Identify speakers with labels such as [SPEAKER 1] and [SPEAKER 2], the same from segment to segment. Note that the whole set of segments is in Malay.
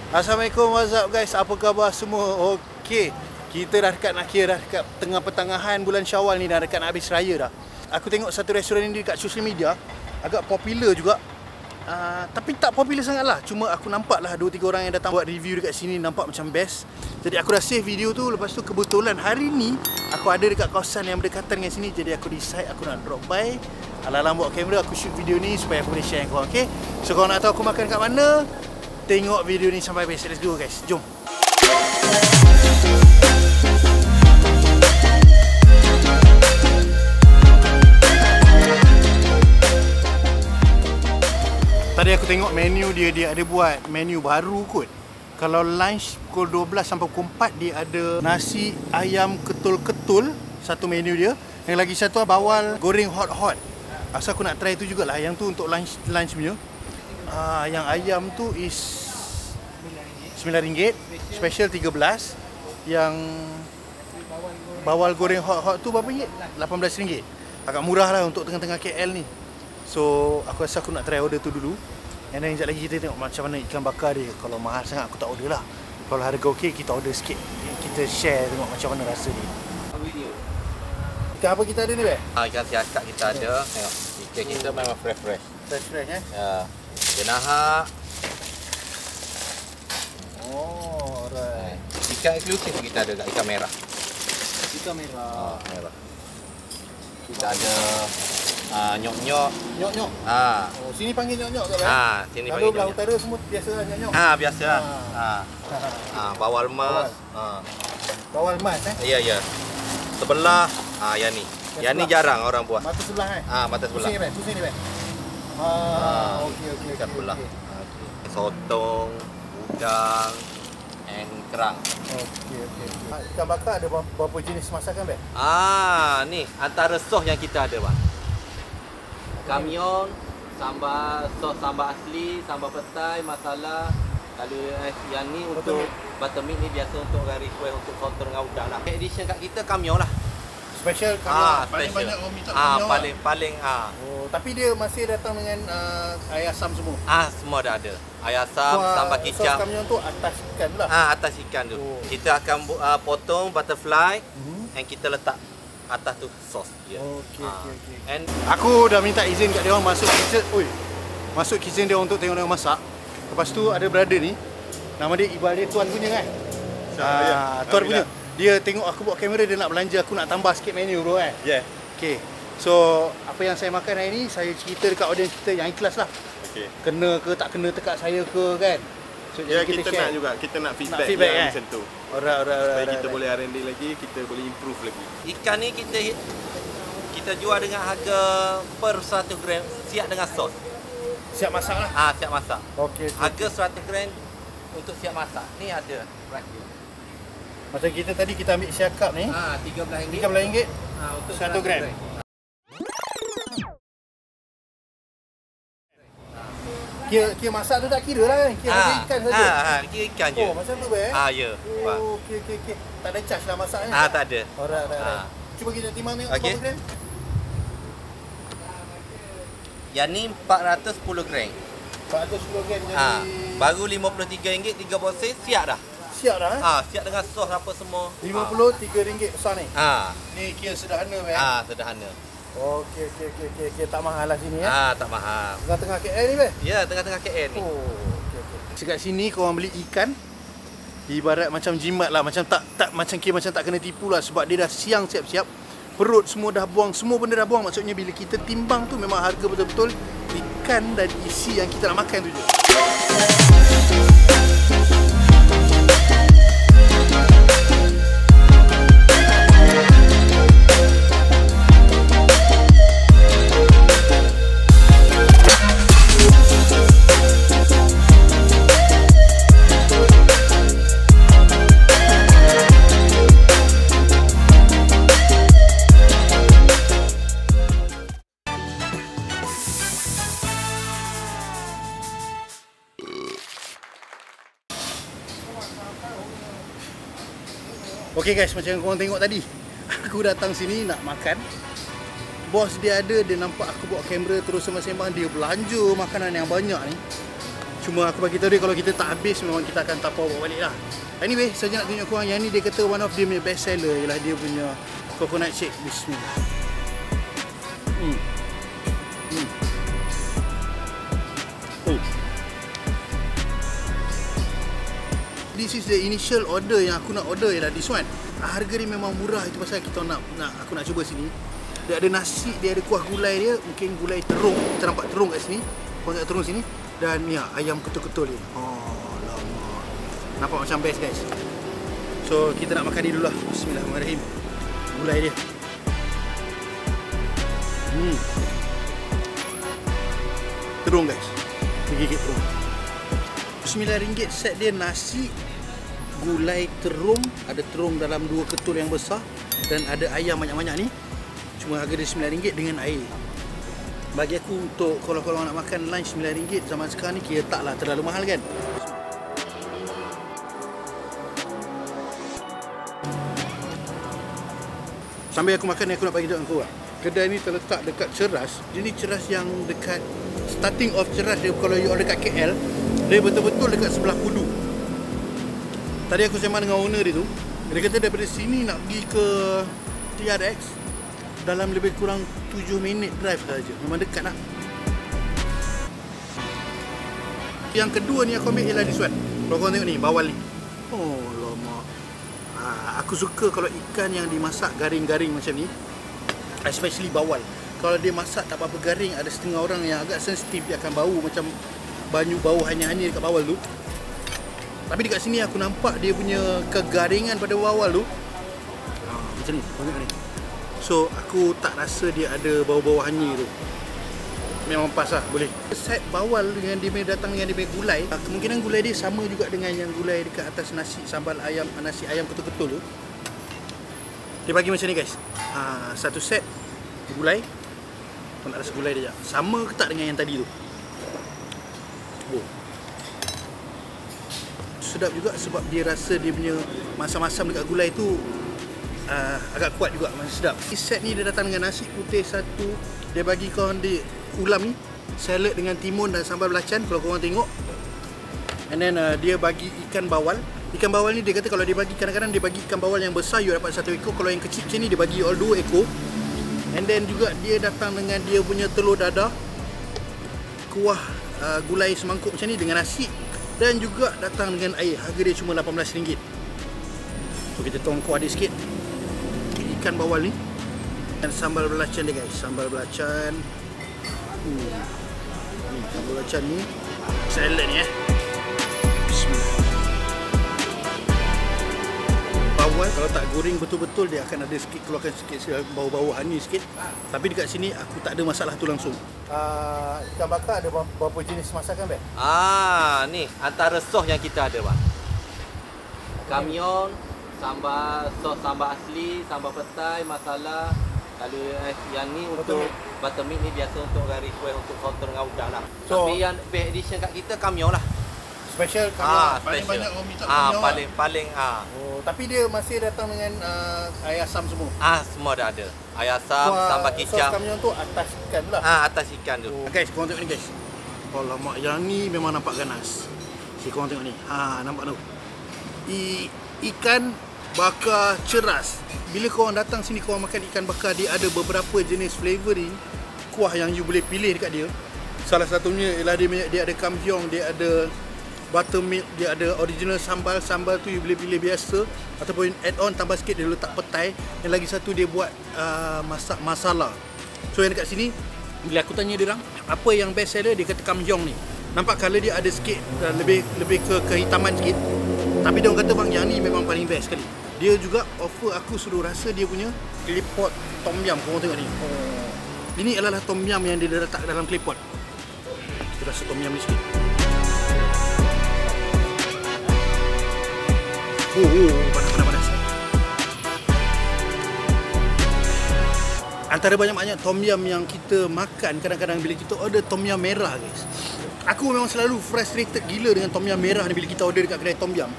[SPEAKER 1] Assalamualaikum, what's up guys? Apa khabar semua? Okey, kita dah dekat tengah pertengahan bulan Syawal ni, dah dekat nak habis raya dah. Aku tengok satu restoran ni dekat social media, agak popular juga. Tapi tak popular sangat lah. Cuma aku nampak lah 2-3 orang yang datang buat review dekat sini, nampak macam best. Jadi aku dah save video tu. Lepas tu kebetulan hari ni aku ada dekat kawasan yang berdekatan dengan sini. Jadi aku decide aku nak drop by, alang-alang bawa kamera, aku shoot video ni supaya aku boleh share dengan korang. Okay? So korang nak tahu aku makan kat mana? Tengok video ni sampai habis. Let's go guys, jom. Tadi aku tengok menu dia ada buat menu baru kot. Kalau lunch pukul 12 sampai pukul 4 dia ada nasi ayam ketul-ketul, satu menu dia. Yang lagi satu bawal goreng hot-hot. Asal aku nak try tu jugalah. Yang tu untuk lunch punya. Yang ayam tu is RM9, special 13. Yang bawal goreng hot-hot tu berapa ringgit? RM18. Agak murah lah untuk tengah-tengah KL ni. So aku rasa aku nak try order tu dulu. And then sekejap lagi kita tengok macam mana ikan bakar dia. Kalau mahal sangat aku tak order lah. Kalau harga okey kita order sikit. Kita share tengok macam mana rasa dia. Ikan apa kita ada ni, Bek?
[SPEAKER 2] Ikan siakap kita ada. Tengok, ikan kita memang fresh.
[SPEAKER 1] Fresh eh?
[SPEAKER 2] Ya. Jenahak.
[SPEAKER 1] Oh, alright.
[SPEAKER 2] Ikan eksklusif kita ada, ikan merah.
[SPEAKER 1] Ikan merah.
[SPEAKER 2] Merah. Kita ada nyok-nyok.
[SPEAKER 1] Nyok-nyok? Oh, sini panggil nyok-nyok ke, Bek?
[SPEAKER 2] Sini
[SPEAKER 1] panggil
[SPEAKER 2] panggil
[SPEAKER 1] belah utara semua biasa lah nyok-nyok?
[SPEAKER 2] Biasa lah. Bawal mas.
[SPEAKER 1] Bawal mas
[SPEAKER 2] Ya. Sebelah, yang ni. Yang ni jarang orang buat.
[SPEAKER 1] Mata sebelah
[SPEAKER 2] mata sebelah.
[SPEAKER 1] Pusing ni, Bek? Okey.
[SPEAKER 2] Ikan pula. Sotong, udang, and kerang.
[SPEAKER 1] Okey. Ikan bakar ada berapa jenis masakan, Bek?
[SPEAKER 2] Ni antara sos yang kita ada, Bang. Kamyon, sos sambal asli, sambal petai, masala. Kalau yang ni untuk buttermilk ni biasa untuk orang request untuk sotong dengan udang lah. Edition kat kita kamyon lah.
[SPEAKER 1] Special kamyon. Paling
[SPEAKER 2] special.
[SPEAKER 1] banyak orang minta kamyon.
[SPEAKER 2] Paling.
[SPEAKER 1] Oh, tapi dia masih datang dengan ayam asam semua.
[SPEAKER 2] Semua dah ada. Ayam asam, sambal kicap.
[SPEAKER 1] Sos kamyon tu atas ikan lah.
[SPEAKER 2] Atas ikan tu. Kita akan potong butterfly and kita letak atas tu sos dia.
[SPEAKER 1] Okey.
[SPEAKER 2] And
[SPEAKER 1] aku dah minta izin kat dia orang masuk kitchen. Masuk kitchen dia untuk tengok dia masak. Lepas tu ada brother ni. Nama dia Iqbal, dia tuan punya kan? Tuan punya. Dia tengok aku bawa kamera, dia nak belanja, aku nak tambah sikit menu bro kan?
[SPEAKER 2] Yeah.
[SPEAKER 1] Okay. So, apa yang saya makan hari ni, saya cerita dekat audience kita yang ikhlas lah.
[SPEAKER 3] Okay.
[SPEAKER 1] Kena ke tak kena dekat saya ke kan? So,
[SPEAKER 3] ya, kita nak juga, kita nak feedback
[SPEAKER 1] kan?
[SPEAKER 3] macam tu.
[SPEAKER 1] Alright.
[SPEAKER 3] Supaya kita boleh R&D lagi, kita boleh improve lagi.
[SPEAKER 2] ikan ni kita jual dengan harga per 100 gram siap dengan sos.
[SPEAKER 1] Siap masak lah?
[SPEAKER 2] Siap masak.
[SPEAKER 1] Okay.
[SPEAKER 2] Harga 100 gram untuk siap masak. Ni ada price.
[SPEAKER 1] Macam kita tadi kita ambil siakap ni.
[SPEAKER 2] RM13.
[SPEAKER 1] RM13
[SPEAKER 2] untuk
[SPEAKER 1] 100 gram. Kira masak tu tak kira lah kan? Kira ikan saja.
[SPEAKER 2] Kira ikan je.
[SPEAKER 1] Oh, macam tu Bek?
[SPEAKER 2] Ya.
[SPEAKER 1] Okey. Tak ada charge lah masaknya?
[SPEAKER 2] Tak ada.
[SPEAKER 1] Alright. Cuba kita timbang tengok berapa gram?
[SPEAKER 2] Yang ni 410 gram.
[SPEAKER 1] 410 gram jadi...
[SPEAKER 2] Baru RM53, 3 boxes siap dah.
[SPEAKER 1] Siap dah
[SPEAKER 2] siap dengan sos apa semua.
[SPEAKER 1] RM53 besar ni? Ni kira sederhana Bek?
[SPEAKER 2] Sederhana.
[SPEAKER 1] Okey. Tak mahal lah sini
[SPEAKER 2] Tak mahal.
[SPEAKER 1] Tengah-tengah KL ni Bek?
[SPEAKER 2] Ya, tengah-tengah KL ni.
[SPEAKER 1] Okey. Dekat sini korang beli ikan, ibarat macam jimat lah, macam macam tak kena tipu lah, sebab dia dah siang siap-siap. Perut semua dah buang, semua benda dah buang. Maksudnya bila kita timbang tu memang harga betul-betul ikan dan isi yang kita nak makan tu je. Okey guys, macam yang korang tengok tadi, aku datang sini nak makan. Bos dia ada, dia nampak aku bawa kamera terus sembang-sembang, dia belanja makanan yang banyak ni. Cuma aku bagi tahu dia kalau kita tak habis memang kita akan tapau bawa balik lah. Anyway, saya nak tunjuk korang yang ni dia kata one of dia punya best seller ialah dia punya coconut shake. Bismillah. This is the initial order yang aku nak order ialah this one. Harga dia memang murah, itu pasal kita aku nak cuba sini. Dia ada nasi, dia ada kuah gulai dia, mungkin gulai terung. Kita nampak terung kat sini. Kau tengok terung sini. Dan ya, ayam ketul-ketul ni. Oh, lama. Nampak macam best guys. So, kita nak makan ni dulu lah. Bismillahirrahmanirrahim. Gulai dia. Terung guys. Gigit terung. RM9 set dia nasi, gulai terung, ada terung dalam 2 ketul yang besar dan ada ayam banyak-banyak ni. Cuma harga dia RM9 dengan air. Bagi aku untuk kalau korang nak makan lunch RM9 zaman sekarang ni kira taklah terlalu mahal kan. Sambil aku makan ni aku nak bagi tahu korang. Kedai ni terletak dekat Ceras. Jadi Ceras yang dekat starting of Ceras dia, kalau you order dekat KL, dia betul-betul dekat sebelah Pudu. Tadi aku sembang dengan owner dia tu. Dia kata daripada sini nak pergi ke TRX dalam lebih kurang 7 minit drive saja. Memang dekat lah. Yang kedua ni aku ambil ialah this one. Kalau korang tengok ni, bawal ni. Oh lama. Aku suka kalau ikan yang dimasak garing-garing macam ni, especially bawal. Kalau dia masak tak apa-apa garing, ada setengah orang yang agak sensitif, dia akan bau macam banyu bau hanya-hanya dekat bawal tu. Tapi dekat sini aku nampak dia punya kegaringan pada bawal tu. Macam ni, tengok ni. So aku tak rasa dia ada bau-bau hanya tu. Memang pas lah, boleh. Set bawal dengan dia datang dengan dia punya gulai, kemungkinan gulai dia sama juga dengan yang gulai dekat atas nasi sambal ayam, nasi ayam ketul-ketul tu. Dia bagi macam ni guys. Satu set gulai. Kau nak rasa gulai dia je. Sama ke tak dengan yang tadi tu? Oh. Sedap juga sebab dia rasa dia punya masam-masam dekat gulai tu agak kuat juga, masih sedap. Set ni dia datang dengan nasi putih satu. Dia bagi korang di ulam ni, salad dengan timun dan sambal belacan kalau korang tengok. And then dia bagi ikan bawal. Ikan bawal ni dia kata kalau dia bagi, kadang-kadang dia bagi ikan bawal yang besar you dapat 1 ekor. Kalau yang kecil-kecil ni dia bagi all 2 ekor. And then juga dia datang dengan dia punya telur dadah, kuah gulai semangkuk macam ni dengan nasi, dan juga datang dengan air. Harga dia cuma RM18. So kita tuang kuah dia sikit, ikan bawal ni, dan sambal belacan dia guys. Sambal belacan ni, sambal belacan ni, salad ni Bismillah. Bawal kalau tak goreng betul-betul dia akan ada sikit, keluarkan sikit bau-bau honey sikit. Tapi dekat sini aku tak ada masalah tu langsung. Ikan bakar ada berapa jenis masakan bang?
[SPEAKER 2] Ni antara sos yang kita ada bang. Kamyon, sambal, sos sambal asli, sambal petai, masala. Kalau yang ni untuk buttermilk ni biasa untuk orang request untuk counter dengan udang lah. So, tapi yang best edition kat kita kamyon lah.
[SPEAKER 1] Special kamyon. Paling banyak orang minta kamyon.
[SPEAKER 2] Paling.
[SPEAKER 1] Oh, tapi dia masih datang dengan air asam semua.
[SPEAKER 2] Semua dah ada. Air asam, sambal kicap.
[SPEAKER 1] Sos kamyon tu atas ikan tu lah.
[SPEAKER 2] Atas ikan tu.
[SPEAKER 1] Guys, korang tengok ni guys. Alamak, yang ni memang nampak ganas. Korang tengok ni. Nampak tu. Ikan bakar Ceras. Bila korang datang sini korang makan ikan bakar, dia ada beberapa jenis flavoring kuah yang you boleh pilih dekat dia. Salah satunya ialah dia ada kampiong, dia ada buttermilk, dia ada original sambal. Sambal tu you boleh pilih biasa ataupun add on tambah sikit dia letak petai. Yang lagi satu dia buat masak masala. So yang dekat sini bila aku tanya dia orang apa yang best seller, dia kata kampiong ni. Nampak colour dia ada sikit lebih ke kehitaman sikit. Tapi dia orang kata bang yang ni memang paling best sekali. Dia juga offer aku suruh rasa dia punya clay pot tom yum. Korang tengok ni. Ini adalah tom yum yang dia letak dalam clay pot. Kita rasa tom yum ni sikit. Panas. Antara banyak-banyak tom yum yang kita makan, kadang-kadang bila kita order tom yum merah guys, aku memang selalu frustrated gila dengan tom yum merah ni bila kita order dekat kedai tom yum.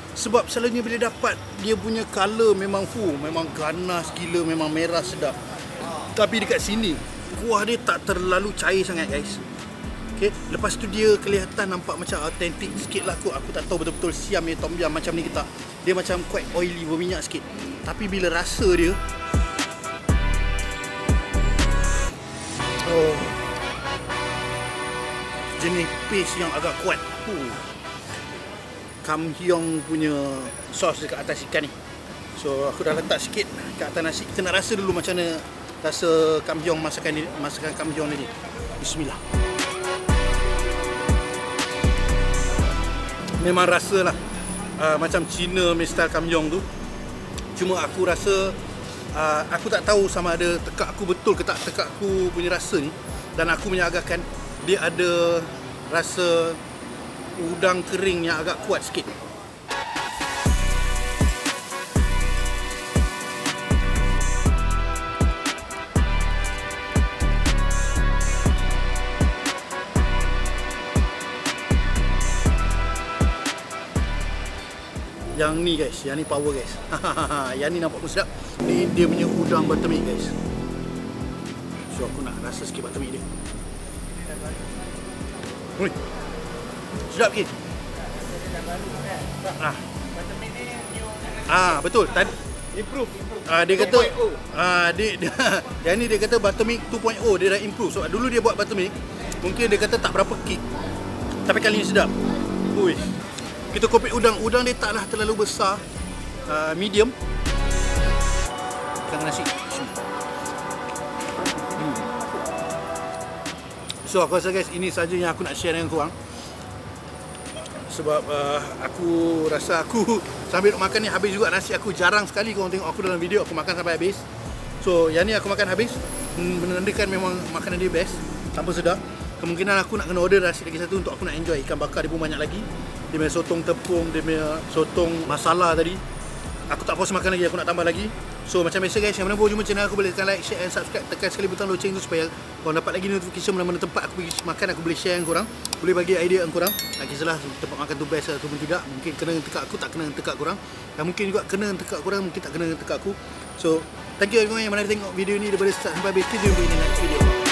[SPEAKER 1] Sebab selalunya bila dapat dia punya colour memang full, memang ganas gila, memang merah sedap. Tapi dekat sini kuah dia tak terlalu cair sangat guys. Okay, lepas tu dia kelihatan nampak macam autentik sikit lah kot. Aku tak tahu betul-betul siam ni tom yum macam ni ke tak. Dia macam quite oily, berminyak sikit. Tapi bila rasa dia, oh, jenis paste yang agak kuat. Kamhyong punya sos dekat atas ikan ni. So aku dah letak sikit kat atas nasi. Kita nak rasa dulu macam mana rasa kamhyong masakan kamhyong ni. Bismillah. Memang rasa lah macam Cina style kamyong tu. Cuma aku rasa aku tak tahu sama ada tekak aku betul ke tak tekak aku punya rasa ni. Dan aku menyagakkan dia ada rasa udang kering yang agak kuat sikit. Yang ni guys, yang ni power guys. Yang ni nampak pun sedap. Ni dia punya udang buttermilk guys. So aku nak rasa sikit buttermilk dia. Ui. Sedap sikit. Betul. Tadi
[SPEAKER 3] Improve.
[SPEAKER 1] dia kata yang ni dia kata buttermilk 2.0 dia dah improve. So dulu dia buat buttermilk mungkin dia kata tak berapa kick. Tapi kali ni sedap. Ui. Kita kopek udang dia taklah terlalu besar, medium. Dengan nasi. So aku rasa guys, ini saja yang aku nak share dengan korang. Sebab aku rasa aku sambil makan ni habis juga nasi aku. Jarang sekali korang tengok aku dalam video aku makan sampai habis. So yang ni aku makan habis, menandakan memang makanan dia best, tanpa sedap. Kemungkinan aku nak kena order nasi lagi satu untuk aku nak enjoy. Ikan bakar dia pun banyak lagi. Dia punya sotong tepung, dia punya sotong masala tadi. Aku tak puas makan lagi, aku nak tambah lagi. So macam biasa guys, yang mana baru jumpa channel aku, boleh tekan like, share and subscribe. Tekan sekali butang loceng tu supaya korang dapat lagi notification mana-mana tempat aku pergi makan. Aku boleh share dengan korang, boleh bagi idea dengan korang. Tak kisahlah tempat makan tu best ataupun tidak. Mungkin kena dengan tekak aku, tak kena dengan tekak korang. Dan mungkin juga kena dengan tekak korang, mungkin tak kena dengan tekak aku. So thank you everyone yang mana tengok video ni daripada start sampai habis. Kita jumpa di next video.